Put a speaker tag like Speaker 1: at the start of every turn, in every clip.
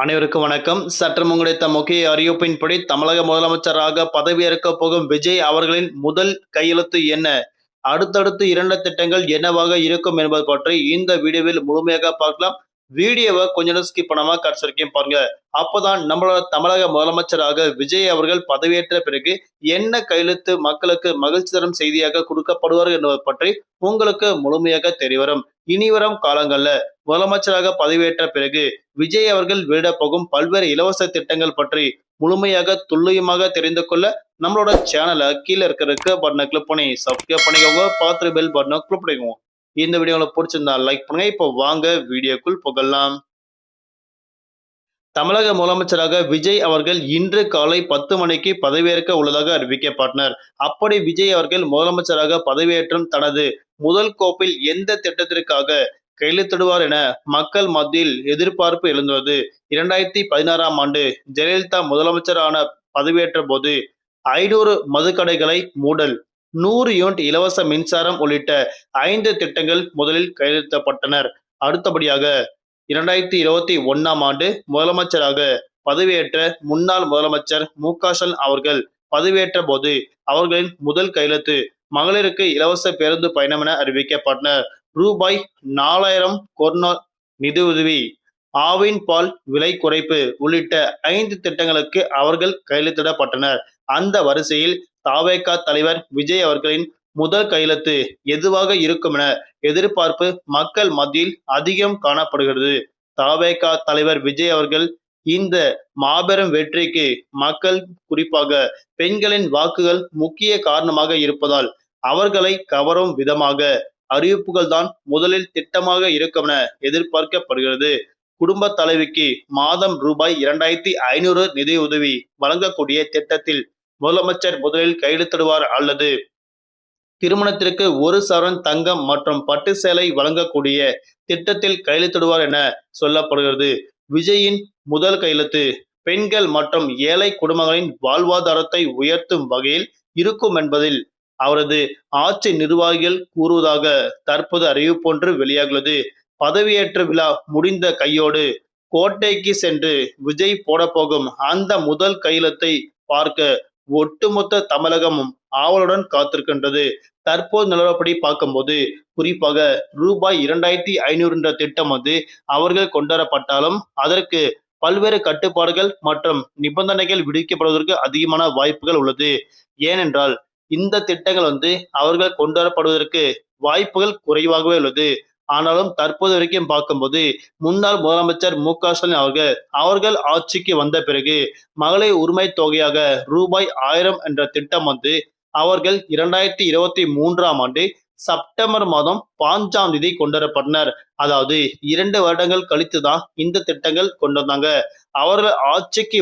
Speaker 1: அனைவருக்கும் வணக்கம். சற்று கிடைத்த முக்கிய அறிவிப்பின்படி தமிழக முதலமைச்சராக பதவியேற்க போகும் விஜய் அவர்களின் முதல் கையெழுத்து என்ன? அடுத்தடுத்து 2 திட்டங்கள் என்னவாக இருக்கும் என்பது பற்றி இந்த வீடியோவில் முழுமையாக பார்க்கலாம். வீடியோவை கொஞ்ச நேரம் ஸ்கிப் பண்ணாம கடைசி வரைக்கும் பாருங்க. அப்பதான் நம்மளோட தமிழக முதலமைச்சராக விஜய் அவர்கள் பதவியேற்ற பிறகு என்ன கையெழுத்து மக்களுக்கு மகிழ்ச்சி தரும் செய்தியாக கொடுக்கப்படுவார் என்பது பற்றி உங்களுக்கு முழுமையாக தெரியவரும். இனிவரும் காலங்கள்ல முதலமைச்சராக பதவியேற்ற பிறகு விஜய் அவர்கள் வெளியிடப் போகும் பல்வேறு இலவச திட்டங்கள் பற்றி முழுமையாக துல்லியமாக தெரிந்து கொள்ள நம்மளோட சேனலை கீழே இருக்கிற பட்டனை கிளிக் பண்ணி சப்ஸ்கிரைப் பண்ணிக்கோங்க. பார்த்து பெல் பட்டனை கிளிக் பண்ணிக்கோங்க. இந்த வீடியோ உங்களுக்கு பிடிச்சிருந்தா லைக் பண்ணுங்க. இப்போ வாங்க வீடியோக்குள் புகழலாம். தமிழக முதலமைச்சராக விஜய் அவர்கள் இன்று காலை 10 மணிக்கு பதவியேற்க உள்ளதாக அறிவிக்கப்பட்டனர். அப்படி விஜய் அவர்கள் முதலமைச்சராக பதவியேற்றும் தனது முதல் கோப்பில் எந்த திட்டத்திற்காக கையெழுத்திடுவார் என மக்கள் மத்தியில் எதிர்பார்ப்பு எழுந்துள்ளது. 2016ஆம் ஆண்டு ஜெயலலிதா முதலமைச்சரான பதவியேற்ற போது 500 மதுக்கடைகளை மூடல், 100 யூனிட் இலவச மின்சாரம் உள்ளிட்ட 5 திட்டங்கள் முதலில் கையெழுத்தப்பட்டனர். அடுத்தபடியாக 2021ஆம் ஆண்டு முதலமைச்சராக பதவியேற்ற முன்னாள் முதலமைச்சர் மு.க.ஸ்டாலின் அவர்கள் பதவியேற்ற போது அவர்களின் முதல் கையெழுத்து மகளிருக்கு இலவச பேருந்து பயணம் என அறிவிக்கப்பட்டனர். ரூபாய் 4000 கொரோனா நிதியுதவி, ஆவின் பால் விலை குறைப்பு உள்ளிட்ட 5 திட்டங்களுக்கு அவர்கள் கையெழுத்திடப்பட்டனர். அந்த வரிசையில் தவேகா தலைவர் விஜய் அவர்களின் முதல் கையெழுத்து எதுவாக இருக்கும் என எதிர்பார்ப்பு மக்கள் மத்தியில் அதிகம் காணப்படுகிறது. தவேகா தலைவர் விஜய் அவர்கள் இந்த மாபெரும் வெற்றிக்கு மக்கள், குறிப்பாக பெண்களின் வாக்குகள் முக்கிய காரணமாக இருப்பதால் அவர்களை கவரும் விதமாக அறிவிப்புகள் தான் முதலில் திட்டமாக இருக்கும் என எதிர்பார்க்கப்படுகிறது. குடும்ப தலைவிக்கு மாதம் ரூபாய் 2500 நிதியுதவி வழங்கக்கூடிய திட்டத்தில் முதலமைச்சர் முதலில் கையெழுத்திடுவார் அல்லது திருமணத்திற்கு 1 சவரன் தங்கம் மற்றும் பட்டு சேலை வழங்கக்கூடிய திட்டத்தில் கையெழுத்திடுவார் என சொல்லப்படுகிறது. விஜயின் முதல் கையெழுத்து பெண்கள் மற்றும் ஏழை குடும்பங்களின் வாழ்வாதாரத்தை உயர்த்தும் வகையில் இருக்கும் என்பதில் அவரது ஆட்சி நிர்வாகிகள் கூறுவதாக தற்போது அறிவிப்பொன்று வெளியாகியுள்ளது. பதவியேற்ற விழா முடிந்த கையோடு கோட்டைக்கு சென்று விஜய் போடப்போகும் அந்த முதல் கையெழுத்தை பார்க்க ஒட்டுமொத்த தமிழகமும் ஆவலுடன் காத்திருக்கின்றது. தற்போது நிலவரப்படி பார்க்கும்போது குறிப்பாக ரூபாய் 2500 என்ற திட்டம் அவர்கள் கொண்டுவரப்பட்டாலும் அதற்கு பல்வேறு கட்டுப்பாடுகள் மற்றும் நிபந்தனைகள் விதிக்கப்படுவதற்கு அதிகமான வாய்ப்புகள் உள்ளது. ஏனென்றால் இந்த திட்டங்கள் அவர்கள் கொண்டுவரப்படுவதற்கு வாய்ப்புகள் குறைவாகவே உள்ளது. ஆனாலும் தற்போது வரைக்கும் பார்க்கும்போது முன்னாள் முதலமைச்சர் மு.க.ஸ்டாலின் அவர்கள் ஆட்சிக்கு வந்த பிறகு மகளிர் உரிமை தொகையாக ரூபாய் 1000 என்ற திட்டம் அவர்கள் 2023ஆம் ஆண்டு செப்டம்பர் மாதம் 5ஆம் தேதி கொண்டுவரப்பட்டனர். அதாவது 2 வருடங்கள் கழித்து தான் இந்த திட்டங்கள் கொண்டு வந்தாங்க. அவர்கள் ஆட்சிக்கு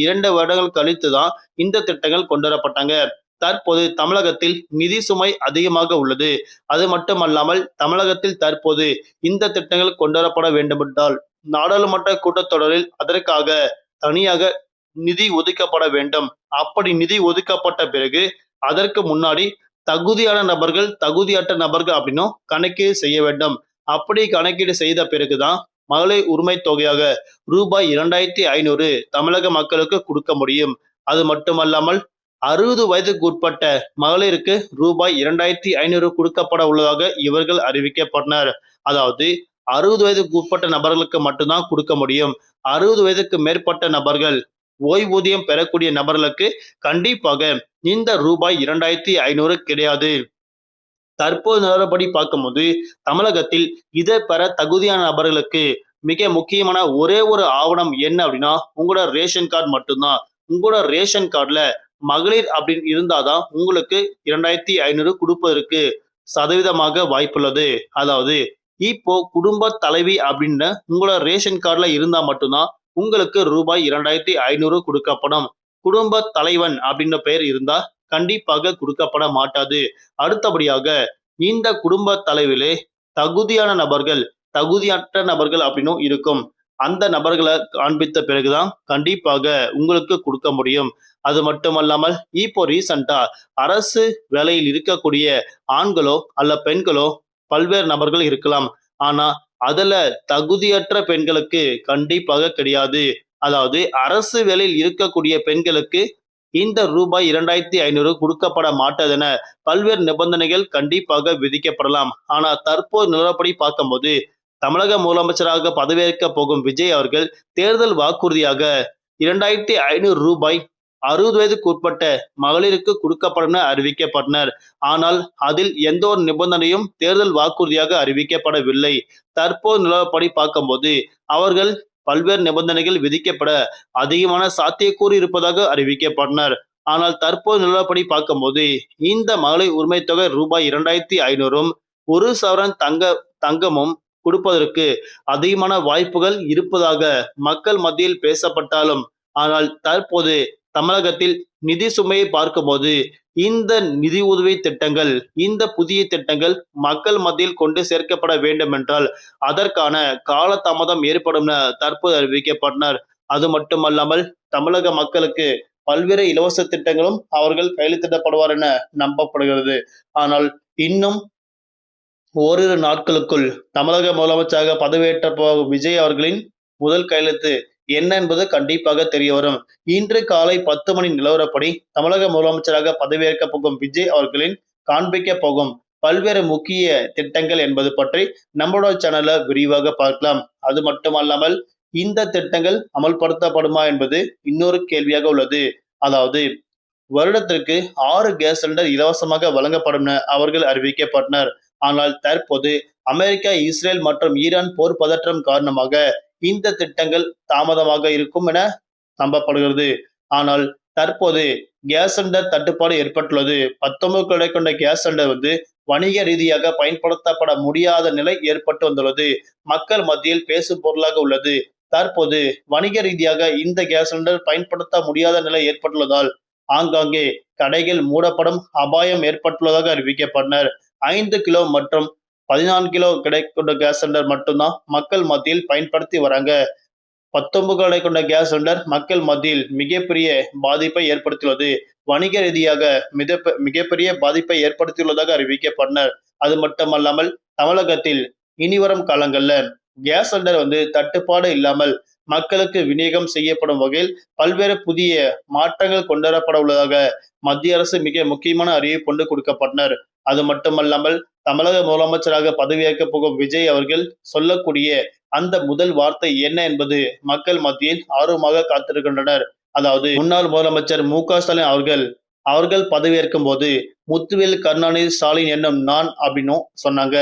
Speaker 1: 2 வருடங்கள் கழித்து தான் இந்த திட்டங்கள் கொண்டுவரப்பட்டாங்க. தற்போது தமிழகத்தில் நிதி சுமை அதிகமாக உள்ளது. அது மட்டுமல்லாமல் தமிழகத்தில் தற்போது இந்த திட்டங்கள் கொண்டுவரப்பட வேண்டுமென்றால் நாடாளுமன்ற கூட்டத்தொடரில் அதற்காக தனியாக நிதி ஒதுக்கப்பட வேண்டும். அப்படி நிதி ஒதுக்கப்பட்ட பிறகு அதற்கு முன்னாடி தகுதியான நபர்கள், தகுதியற்ற நபர்கள் அப்படின்னும் கணக்கீடு செய்ய வேண்டும். அப்படி கணக்கீடு செய்த பிறகுதான் மகளிர் உரிமை தொகையாக ரூபாய் 2500 தமிழக மக்களுக்கு கொடுக்க முடியும். அது மட்டுமல்லாமல் 60 வயதுக்கு உட்பட்ட மகளிருக்கு ரூபாய் 2500 கொடுக்கப்பட உள்ளதாக இவர்கள் அறிவிக்கப்பட்டனர். அதாவது 60 வயதுக்கு உட்பட்ட நபர்களுக்கு மட்டும்தான் கொடுக்க முடியும். 60 வயதுக்கு மேற்பட்ட நபர்கள், ஓய்வூதியம் பெறக்கூடிய நபர்களுக்கு கண்டிப்பாக இந்த ரூபாய் 2500 கிடையாது. தற்போது நிலவரப்படி பார்க்கும்போது தமிழகத்தில் இதை பெற தகுதியான நபர்களுக்கு மிக முக்கியமான ஒரே ஒரு ஆவணம் என்ன அப்படின்னா உங்களோட ரேஷன் கார்டு மட்டும்தான். உங்களோட ரேஷன் கார்டுல மகளிர் அப்படின்னு இருந்தாதான் உங்களுக்கு 2500 கொடுப்பதற்கு சதவீதமாக வாய்ப்புள்ளது. அதாவது இப்போ குடும்ப தலைவி அப்படின்னு உங்களோட ரேஷன் கார்டுல இருந்தா மட்டும்தான் உங்களுக்கு ரூபாய் 2500 கொடுக்கப்படும். குடும்ப தலைவன் அப்படின்ற பெயர் இருந்தா கண்டிப்பாக கொடுக்கப்பட மாட்டாது. அடுத்தபடியாக இந்த குடும்ப தலைவிலே தகுதியான நபர்கள், தகுதியற்ற நபர்கள் அப்படின்னும் இருக்கும். அந்த நபர்களை காண்பித்த பிறகுதான் கண்டிப்பாக உங்களுக்கு கொடுக்க முடியும். அது மட்டுமல்லாமல் இப்போ ரீசெண்டா அரசு வேலையில் இருக்கக்கூடிய ஆண்களோ அல்ல பெண்களோ பல்வேறு நபர்கள் இருக்கலாம். ஆனா அதுல தகுதியற்ற பெண்களுக்கு கண்டிப்பாக கிடையாது. அதாவது அரசு வேலையில் இருக்கக்கூடிய பெண்களுக்கு இந்த ரூபாய் 2500 கொடுக்கப்பட மாட்டதென பல்வேறு நிபந்தனைகள் கண்டிப்பாக விதிக்கப்படலாம். ஆனா தற்போது நிலவரப்படி பார்க்கும்போது தமிழக முதலமைச்சராக பதவியேற்க போகும் விஜய் அவர்கள் தேர்தல் வாக்குறுதியாக 2500 ரூபாய் 60 வயதுக்கு உட்பட்ட மகளிருக்கு கொடுக்கப்படும் என அறிவிக்கப்பட்டனர். ஆனால் அதில் எந்த ஒரு நிபந்தனையும் தேர்தல் வாக்குறுதியாக அறிவிக்கப்படவில்லை. தற்போது நிலவரப்படி பார்க்கும்போது அவர்கள் பல்வேறு நிபந்தனைகள் விதிக்கப்பட அதிகமான சாத்தியக்கூறு இருப்பதாக அறிவிக்கப்பட்டனர். ஆனால் தற்போது நிலவரப்படி பார்க்கும்போது இந்த மகளிர் உரிமை தொகை ரூபாய் 2500ம் 1 சவரன் தங்கமும் கொடுப்பதற்கு அதிகமான வாய்ப்புகள் இருப்பதாக மக்கள் மத்தியில் பேசப்பட்டாலும், ஆனால் தற்போது தமிழகத்தில் நிதி சுமையை பார்க்கும்போது இந்த நிதி உதவி திட்டங்கள், இந்த புதிய திட்டங்கள் மக்கள் மத்தியில் கொண்டு சேர்க்கப்பட வேண்டும் என்றால் அதற்கான காலதாமதம் ஏற்படும் என தற்போது அறிவிக்கப்பட்டனர். அது மட்டுமல்லாமல் தமிழக மக்களுக்கு பல்வேறு இலவச திட்டங்களும் அவர்கள் கையெழுத்திடப்படுவார் என நம்பப்படுகிறது. ஆனால் இன்னும் ஓரிரு நாட்களுக்குள் தமிழக முதலமைச்சராக பதவியேற்ற போகும் விஜய் அவர்களின் முதல் கையெழுத்து என்ன என்பது கண்டிப்பாக தெரிய வரும். இன்று காலை 10 மணி நிலவரப்படி தமிழக முதலமைச்சராக பதவியேற்க போகும் விஜய் அவர்களின் காண்பிக்க போகும் பல்வேறு முக்கிய திட்டங்கள் என்பது பற்றி நம்மளோட சேனல்ல விரிவாக பார்க்கலாம். அது மட்டுமல்லாமல் இந்த திட்டங்கள் அமல்படுத்தப்படுமா என்பது இன்னொரு கேள்வியாக உள்ளது. அதாவது வருடத்திற்கு 6 கேஸ் சிலிண்டர் இலவசமாக வழங்கப்படும் என அவர்கள் அறிவிக்கப்பட்டனர். ஆனால் தற்போது அமெரிக்கா, இஸ்ரேல் மற்றும் ஈரான் போர் பதற்றம் காரணமாக இந்த திட்டங்கள் தாமதமாக இருக்கும் என நம்பப்படுகிறது. ஆனால் தற்போது கேஸ் சிலிண்டர் தட்டுப்பாடு ஏற்பட்டுள்ளது. 19 கிலோ கொண்ட கேஸ் சிலிண்டர் வணிக ரீதியாக பயன்படுத்தப்பட முடியாத நிலை ஏற்பட்டு வந்துள்ளது. மக்கள் மத்தியில் பேசும் பொருளாக உள்ளது. தற்போது வணிக ரீதியாக இந்த கேஸ் சிலிண்டர் பயன்படுத்த முடியாத நிலை ஏற்பட்டுள்ளதால் ஆங்காங்கே கடைகள் மூடப்படும் அபாயம் ஏற்பட்டுள்ளதாக அறிவிக்கப்பட்டனர். 5 கிலோ மற்றும் 14 கிலோ கொண்ட கேஸ் சிலிண்டர் மட்டும்தான் மக்கள் மத்தியில் பயன்படுத்தி வராங்க. 19 கிலோ கொண்ட கேஸ் சிலிண்டர் மக்கள் மத்தியில் மிகப்பெரிய பாதிப்பை ஏற்படுத்தியுள்ளது. வணிக ரீதியாக மிகப்பெரிய பாதிப்பை ஏற்படுத்தியுள்ளதாக அறிவிக்கப்பட்டனர். அது மட்டுமல்லாமல் தமிழகத்தில் இனிவரும் காலங்கள்ல கேஸ் சிலிண்டர் தட்டுப்பாடு இல்லாமல் மக்களுக்கு விநியோகம் செய்யப்படும் வகையில் பல்வேறு புதிய மாற்றங்கள் கொண்டுவரப்பட உள்ளதாக மத்திய அரசு மிக முக்கியமான அறிவிப்பு கொண்டு கொடுக்கப்பட்டனர். அது மட்டுமல்லாமல் தமிழக முதலமைச்சராக பதவியேற்க போகும் விஜய் அவர்கள் சொல்லக்கூடிய அந்த முதல் வார்த்தை என்ன என்பது மக்கள் மத்தியில் ஆர்வமாக காத்திருக்கின்றனர். அதாவது முன்னாள் முதலமைச்சர் மு.க.ஸ்டாலின் அவர்கள் பதவியேற்கும் போது முத்துவேல் கருணாநிதி ஸ்டாலின் என்னும் நான் அப்படின்னு சொன்னாங்க.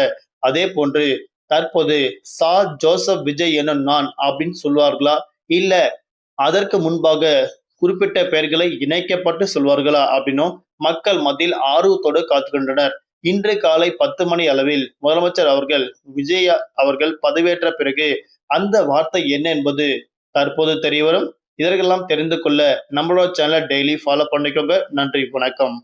Speaker 1: அதே போன்று தற்போது சா ஜோசப் விஜய் என்னும் நான் அப்படின்னு சொல்வார்களா, இல்ல அதற்கு முன்பாக குறிப்பிட்ட பெயர்களை இணைக்கப்பட்டு சொல்வார்களா அப்படின்னும் மக்கள் மத்தியில் ஆர்வத்தோடு காத்துக்கின்றனர். இன்று காலை 10 மணி அளவில் முதலமைச்சர் விஜய் அவர்கள் பதவியேற்ற பிறகு அந்த வார்த்தை என்ன என்பது தற்போது தெரியவரும். இதற்கெல்லாம் தெரிந்து கொள்ள நம்மளோட சேனலை டெய்லி ஃபாலோ பண்ணிக்கோங்க. நன்றி, வணக்கம்.